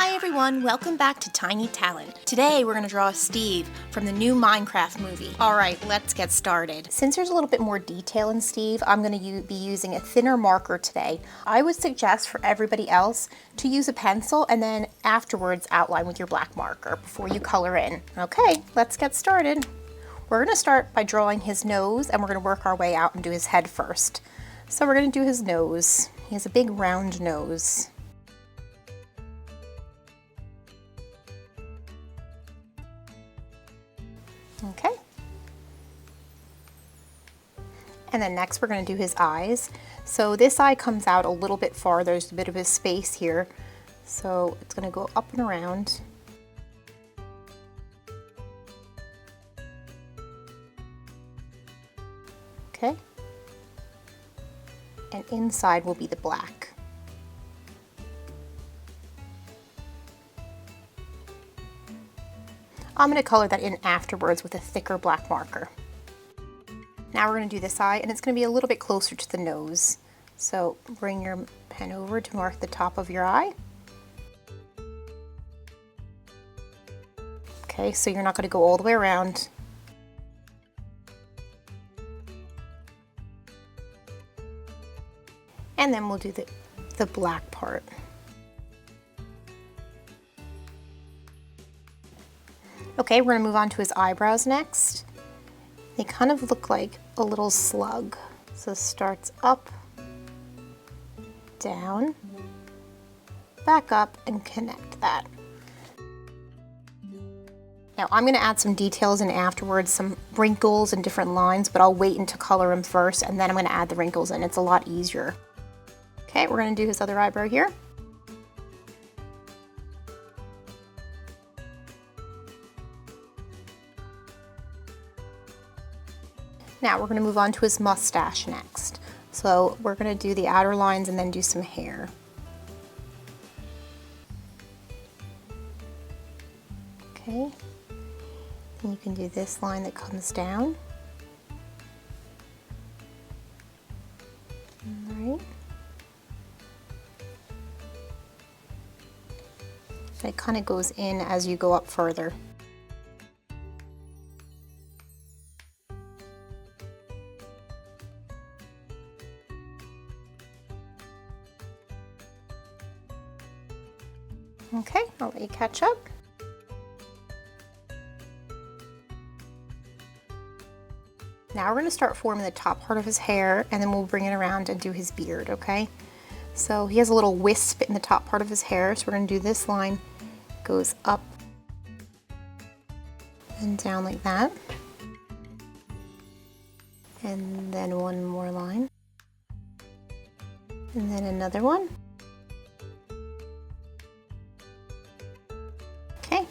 Hi everyone, welcome back to Tiny Talent. Today we're going to draw Steve from the new Minecraft movie. Alright, let's get started. Since there's a little bit more detail in Steve, I'm going to be using a thinner marker today. I would suggest for everybody else to use a pencil and then afterwards outline with your black marker before you color in. Okay, let's get started. We're going to start by drawing his nose and we're going to work our way out and do his head first. So we're going to do his nose. He has a big round nose. Okay. And then next we're going to do his eyes. So this eye comes out a little bit farther. There's a bit of a space here. So it's going to go up and around. Okay. And inside will be the black. I'm going to color that in afterwards with a thicker black marker. Now we're going to do this eye, and it's going to be a little bit closer to the nose. So bring your pen over to mark the top of your eye. Okay, so you're not going to go all the way around. And then we'll do the black part. Okay, we're going to move on to his eyebrows next. They kind of look like a little slug. So it starts up, down, back up, and connect that. Now I'm going to add some details in afterwards, some wrinkles and different lines, but I'll wait until color them first, and then I'm going to add the wrinkles in. It's a lot easier. Okay, we're going to do his other eyebrow here. Now we're going to move on to his mustache next. So we're going to do the outer lines and then do some hair. Okay, and you can do this line that comes down. All right. It kind of goes in as you go up further. Okay, I'll let you catch up. Now we're going to start forming the top part of his hair, and then we'll bring it around and do his beard, okay? So he has a little wisp in the top part of his hair, so we're going to do this line, goes up and down like that. And then one more line. And then another one. Okay.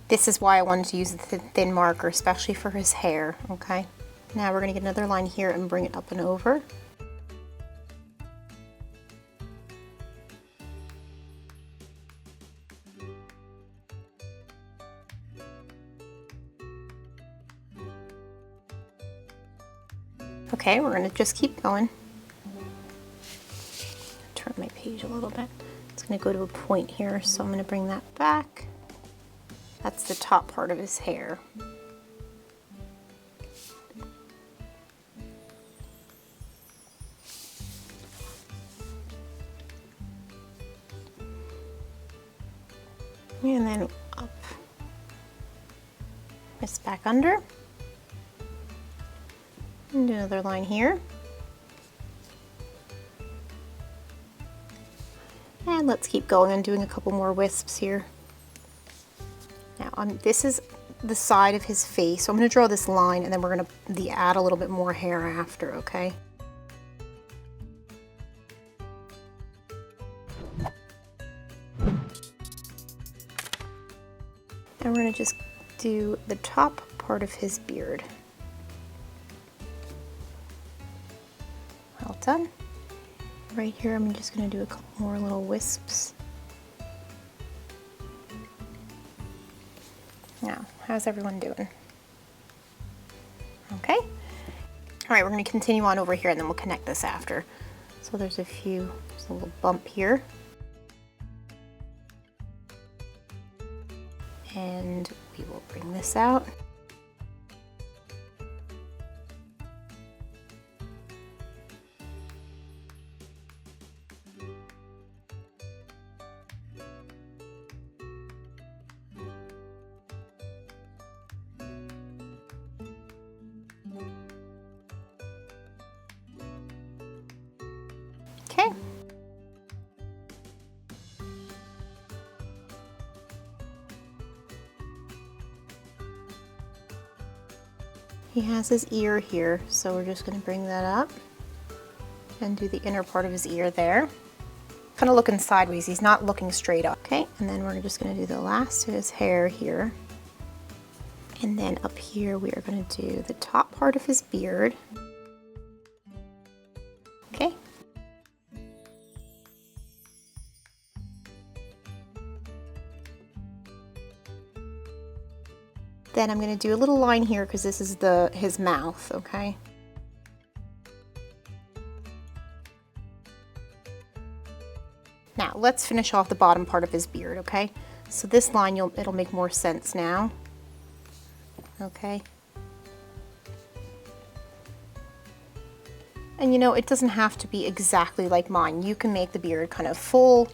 This is why I wanted to use the thin marker, especially for his hair, okay? Now we're going to get another line here and bring it up and over. Okay, we're going to just keep going. Turn my page a little bit. It's going to go to a point here, so I'm going to bring that back. That's the top part of his hair. And then up. This back under. And do another line here. And let's keep going and doing a couple more wisps here. Now this is the side of his face, so I'm going to draw this line and then we're going to add a little bit more hair after, okay? And we're going to just do the top part of his beard. Well done. Right here I'm just going to do a couple more little wisps. Now, how's everyone doing? Okay. All right, we're going to continue on over here and then we'll connect this after. So there's a little bump here. And we will bring this out. Okay. He has his ear here, so we're just going to bring that up and do the inner part of his ear there. Kind of looking sideways, he's not looking straight up. Okay, and then we're just going to do the last of his hair here. And then up here we are going to do the top part of his beard. Okay. Then I'm going to do a little line here because this is his mouth, okay? Now let's finish off the bottom part of his beard, okay? So this line, it'll make more sense now. Okay. And you know, it doesn't have to be exactly like mine. You can make the beard kind of full.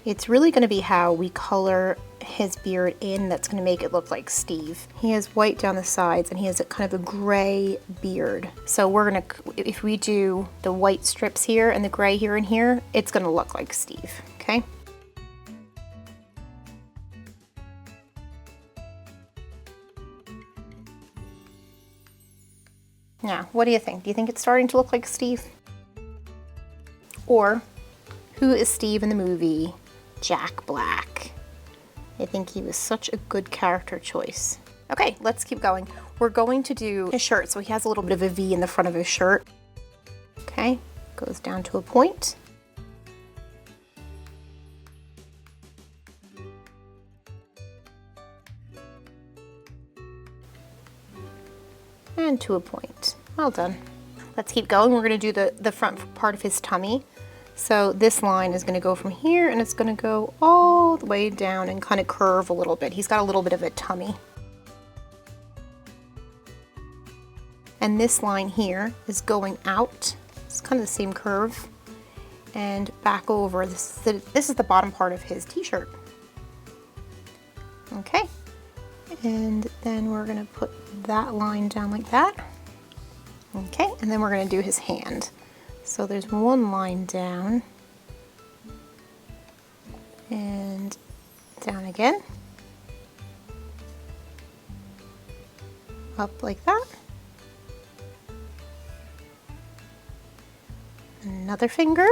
It's really going to be how we color his beard in that's going to make it look like Steve. He has white down the sides and he has a kind of a gray beard. So we're going to, if we do the white strips here and the gray here and here, it's going to look like Steve, okay? Now, what do you think? Do you think it's starting to look like Steve? Or, who is Steve in the movie? Jack Black. I think he was such a good character choice. Okay, let's keep going. We're going to do his shirt. So he has a little bit of a V in the front of his shirt. Okay, goes down to a point. And to a point. Well done. Let's keep going. We're going to do the front part of his tummy. So this line is going to go from here and it's going to go all the way down and kind of curve a little bit. He's got a little bit of a tummy. And this line here is going out. It's kind of the same curve. And back over. This is the bottom part of his t-shirt. Okay. And then we're going to put that line down like that. Okay. And then we're going to do his hand. So there's one line down and down again, up like that, another finger,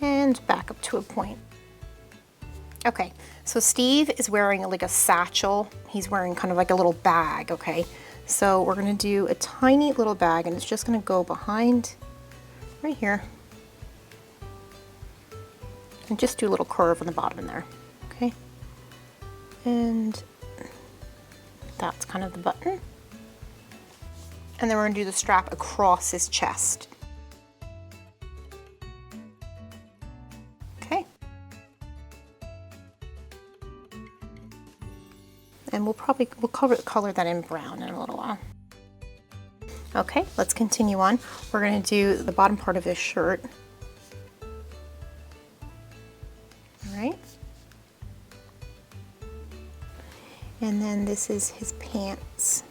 and back up to a point. Okay, so Steve is wearing like a satchel. He's wearing kind of like a little bag, okay? So we're gonna do a tiny little bag and it's just gonna go behind right here. And just do a little curve on the bottom in there, okay? And that's kind of the button. And then we're gonna do the strap across his chest. And we'll color that in brown in a little while. Okay, let's continue on. We're going to do the bottom part of his shirt. All right. And then this is his pants.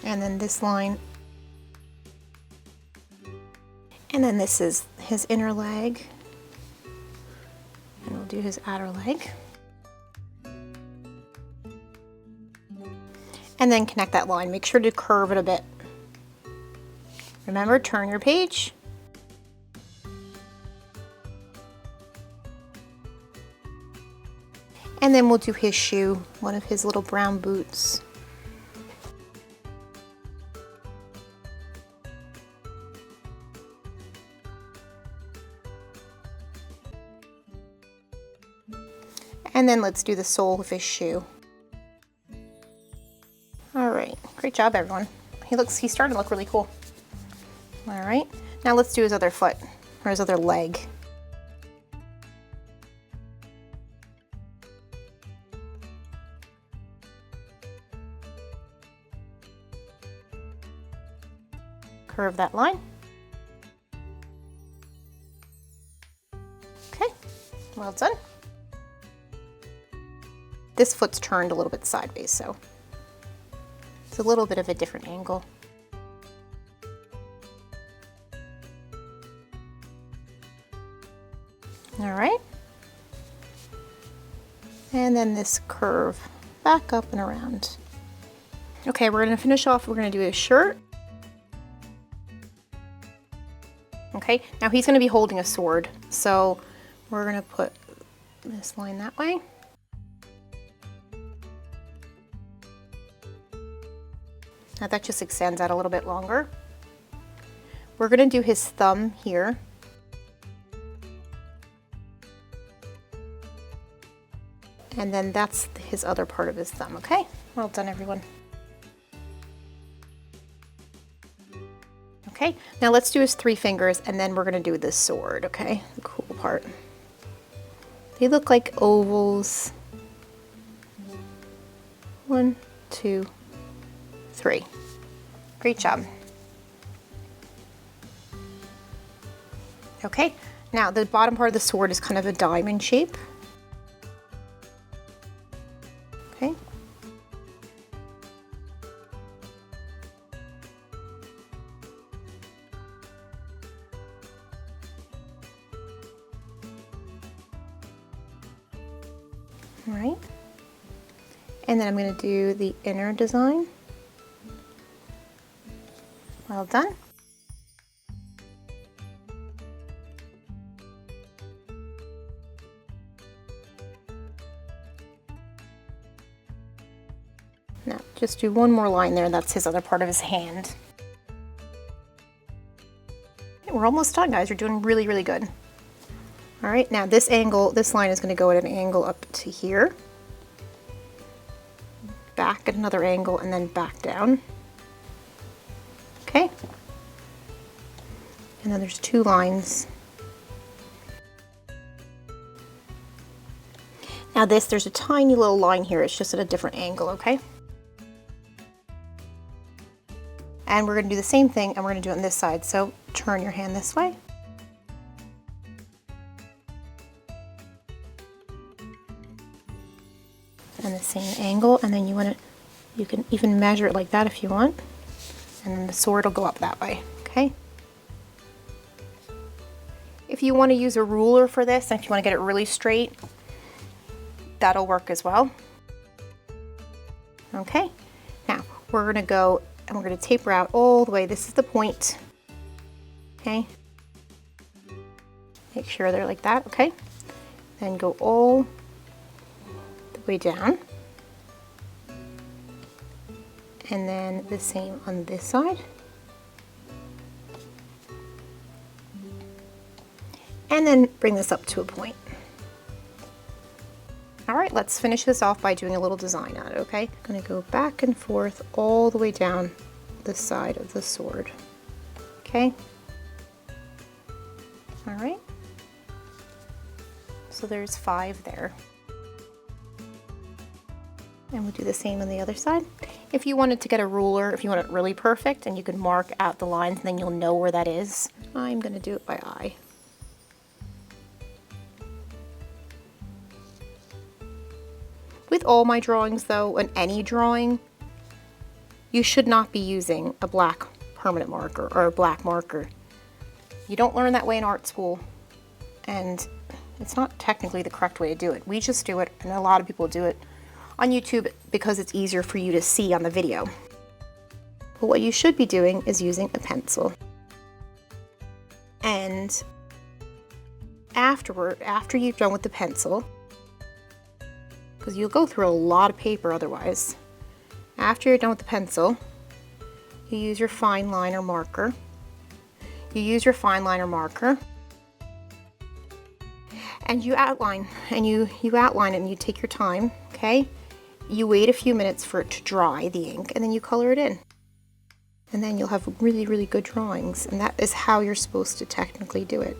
And then this line. And then this is his inner leg. And we'll do his outer leg. And then connect that line. Make sure to curve it a bit. Remember, turn your page. And then we'll do his shoe, one of his little brown boots. And then let's do the sole of his shoe. All right, great job everyone. He's starting to look really cool. All right, now let's do his other foot, or his other leg. Curve that line. Okay, well done. This foot's turned a little bit sideways, so it's a little bit of a different angle. All right. And then this curve back up and around. Okay, we're gonna finish off, we're gonna do his shirt. Okay, now he's gonna be holding a sword, so we're gonna put this line that way. Now that just extends out a little bit longer. We're gonna do his thumb here. And then that's his other part of his thumb, okay? Well done, everyone. Okay, now let's do his 3 fingers, and then we're gonna do this sword, okay? The cool part. They look like ovals. 1, 2, 3. Great job. Okay, now the bottom part of the sword is kind of a diamond shape. Okay. All right. And then I'm going to do the inner design. Well done. Now, just do one more line there. That's his other part of his hand. Okay, we're almost done, guys. You're doing really, really good. All right, now this angle, this line is going to go at an angle up to here. Back at another angle, and then back down. Okay. And then there's 2 lines. Now there's a tiny little line here. It's just at a different angle, okay? And we're going to do the same thing, and we're going to do it on this side. So turn your hand this way. And the same angle, and then you can even measure it like that if you want. And then the sword will go up that way, okay? If you want to use a ruler for this, and if you want to get it really straight, that'll work as well. Okay, now we're going to go and we're going to taper out all the way. This is the point, okay? Make sure they're like that, okay? Then go all the way down. And then the same on this side. And then bring this up to a point. All right, let's finish this off by doing a little design on it, okay? I'm gonna go back and forth all the way down the side of the sword, okay? All right. So there's 5 there. And we'll do the same on the other side. If you wanted to get a ruler, if you want it really perfect, and you can mark out the lines, and then you'll know where that is. I'm gonna do it by eye. With all my drawings though, and any drawing, you should not be using a black permanent marker or a black marker. You don't learn that way in art school, and it's not technically the correct way to do it. We just do it, and a lot of people do it on YouTube because it's easier for you to see on the video. But what you should be doing is using a pencil. And after you've done with the pencil, because you'll go through a lot of paper otherwise, after you're done with the pencil, you use your fine liner marker. You use your fine liner marker and you outline, and you outline it, and you take your time, okay? You wait a few minutes for it to dry, the ink, and then you color it in. And then you'll have really, really good drawings. And that is how you're supposed to technically do it.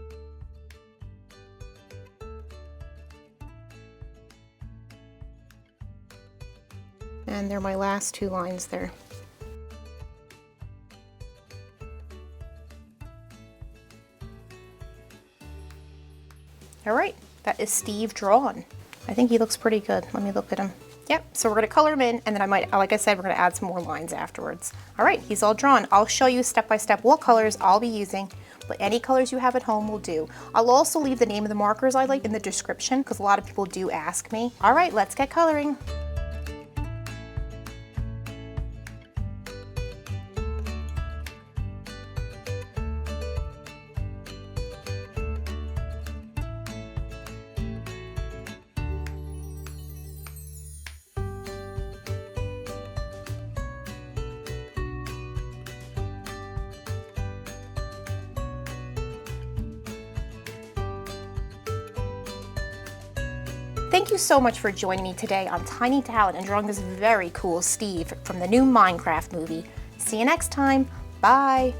And they're my last 2 lines there. All right, that is Steve drawn. I think he looks pretty good. Let me look at him. Yep, so we're gonna color him in, and then I might, like I said, we're gonna add some more lines afterwards. All right, he's all drawn. I'll show you step by step what colors I'll be using, but any colors you have at home will do. I'll also leave the name of the markers I like in the description, because a lot of people do ask me. All right, let's get coloring. Thank you so much for joining me today on Tiny Talent and drawing this very cool Steve from the new Minecraft movie. See you next time. Bye.